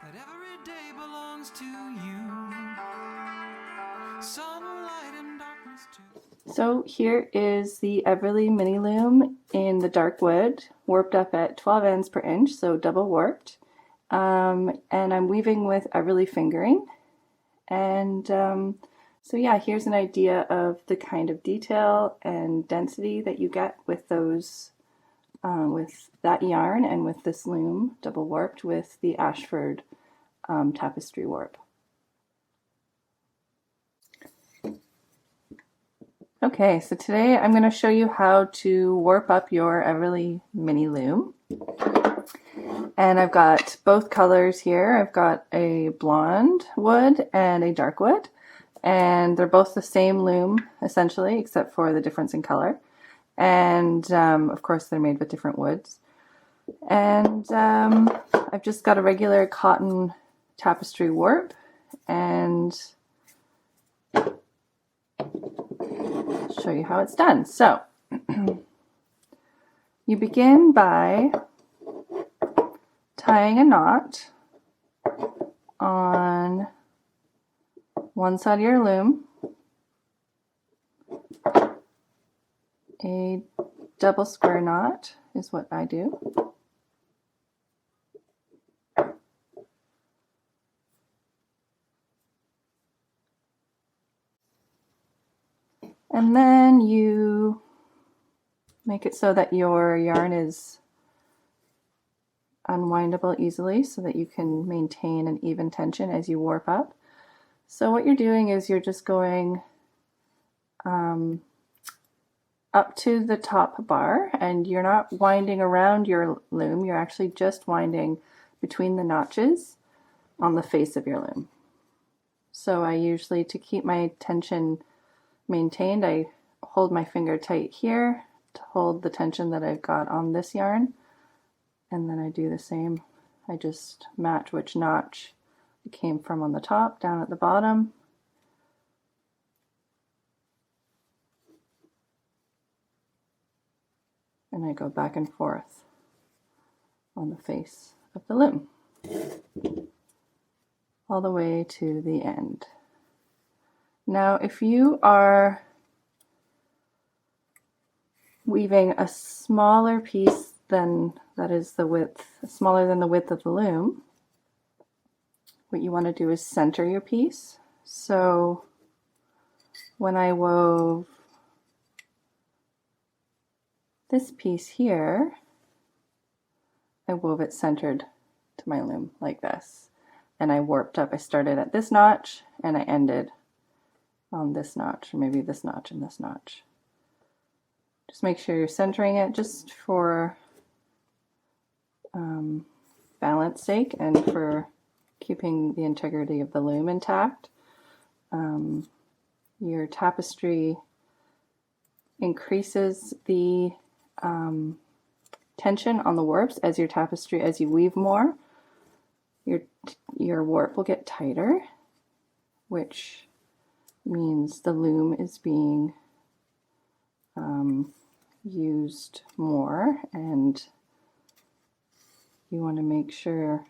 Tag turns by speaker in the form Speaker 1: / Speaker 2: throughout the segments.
Speaker 1: that every day belongs to you. Sunlight and darkness too. So here is the Everlea Mini Loom in the dark wood, warped up at 12 ends per inch, so double warped. And I'm weaving with Everlea fingering. And so yeah, here's an idea of the kind of detail and density that you get with those, with that yarn and with this loom, double warped with the Ashford tapestry warp. Okay, so today I'm going to show you how to warp up your Everlea Mini Loom. And I've got both colors here. I've got a blonde wood and a dark wood. And they're both the same loom, essentially, except for the difference in color. And of course, they're made with different woods. And I've just got a regular cotton tapestry warp. And show you how it's done. So you begin by tying a knot on one side of your loom, a double square knot is what I do. And then you make it so that your yarn is unwindable easily so that you can maintain an even tension as you warp up. So what you're doing is you're just going up to the top bar, and you're not winding around your loom, you're actually just winding between the notches on the face of your loom. So I usually, to keep my tension maintained, I hold my finger tight here to hold the tension that I've got on this yarn, and then I do the same. I just match which notch it came from on the top down at the bottom. And I go back and forth on the face of the loom all the way to the end. Now, if you are weaving a smaller piece than, that is the width, smaller than the width of the loom, what you want to do is center your piece. So when I wove this piece here, I wove it centered to my loom like this. And I warped up. I started at this notch and I ended on this notch, or maybe this notch and this notch. Just make sure you're centering it, just for balance sake and for keeping the integrity of the loom intact. Your tapestry increases the tension on the warps as you weave more. Your warp will get tighter, which means the loom is being used more, and you want to make sure,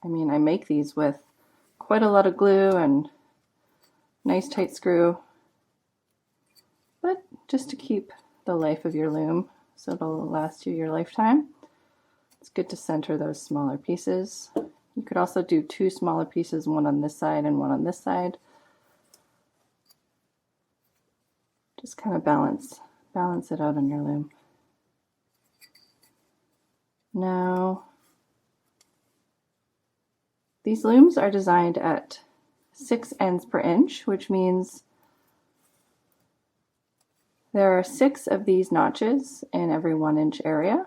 Speaker 1: I make these with quite a lot of glue and nice tight screw, but just to keep the life of your loom so it'll last you your lifetime, it's good to center those smaller pieces. You could also do two smaller pieces, one on this side and one on this side. Just kind of balance it out on your loom. Now, these looms are designed at 6 ends per inch, which means there are 6 of these notches in every 1 inch area.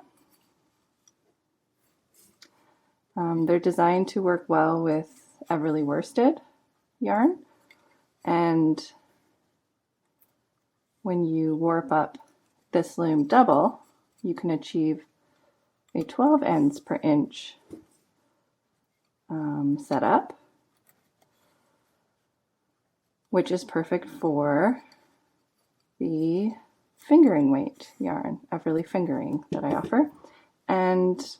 Speaker 1: They're designed to work well with Everlea worsted yarn, and when you warp up this loom double, you can achieve a 12 ends per inch setup, which is perfect for the fingering weight yarn, Everlea fingering, that I offer. And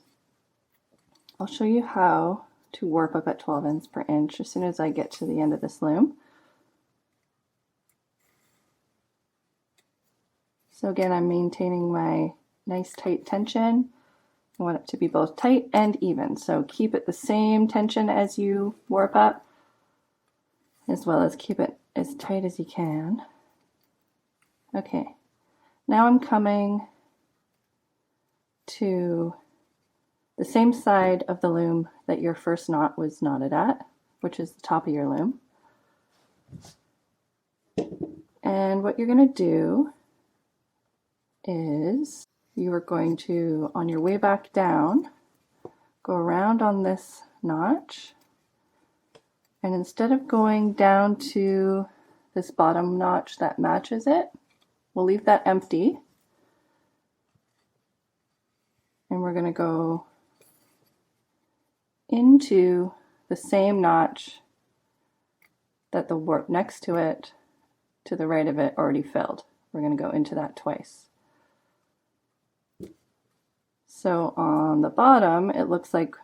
Speaker 1: I'll show you how to warp up at 12 ends per inch as soon as I get to the end of this loom. So again, I'm maintaining my nice tight tension. I want it to be both tight and even, so keep it the same tension as you warp up, as well as keep it as tight as you can. Okay, now I'm coming to the same side of the loom that your first knot was knotted at, which is the top of your loom. And what you're going to do is you are going to, on your way back down, go around on this notch, and instead of going down to this bottom notch that matches it, we'll leave that empty, and we're going to go into the same notch that the warp next to it, to the right of it, already filled. We're going to go into that twice. So on the bottom, it looks like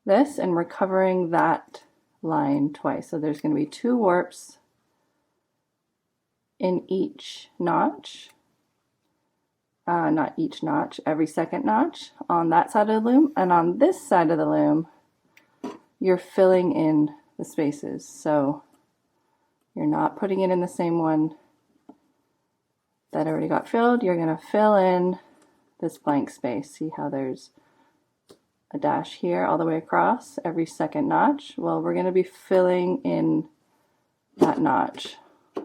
Speaker 1: this, and we're covering that line twice. So there's going to be 2 warps in each notch. Not each notch, every second notch on that side of the loom, and on this side of the loom you're filling in the spaces, so you're not putting it in the same one that already got filled. You're going to fill in this blank space. See how there's a dash here all the way across every second notch? Well, we're going to be filling in that notch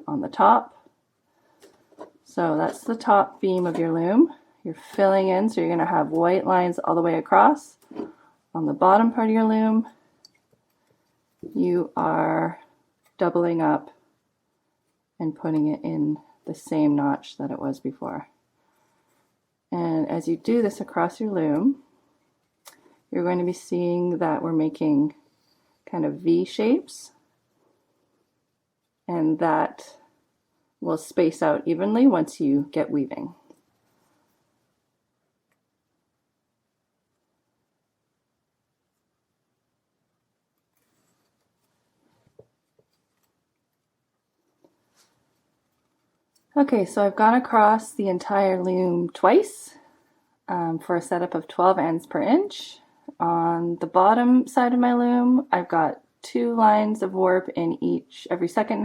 Speaker 1: on the top. So that's the top beam of your loom. You're filling in, so you're going to have white lines all the way across. On the bottom part of your loom, you are doubling up and putting it in the same notch that it was before. And as you do this across your loom, you're going to be seeing that we're making kind of V shapes, and that will space out evenly once you get weaving. Okay, so I've gone across the entire loom twice for a setup of 12 ends per inch. On the bottom side of my loom, I've got 2 lines of warp in every second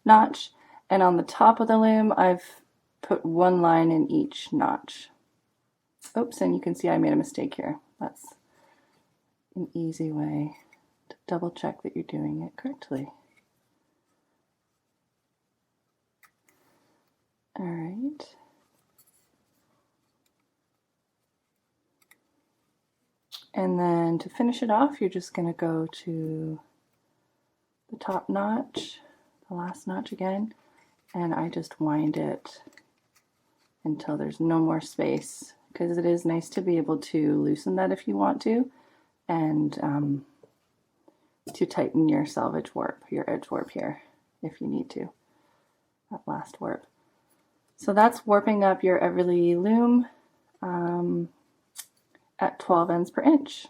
Speaker 1: notch, and on the top of the loom, I've put 1 line in each notch. Oops, and you can see I made a mistake here. That's an easy way to double check that you're doing it correctly. All right. And then to finish it off, you're just going to go to the top notch, the last notch again, and I just wind it until there's no more space, because it is nice to be able to loosen that if you want to, and to tighten your selvage warp, your edge warp here, if you need to, that last warp. So that's warping up your Everlea loom at 12 ends per inch.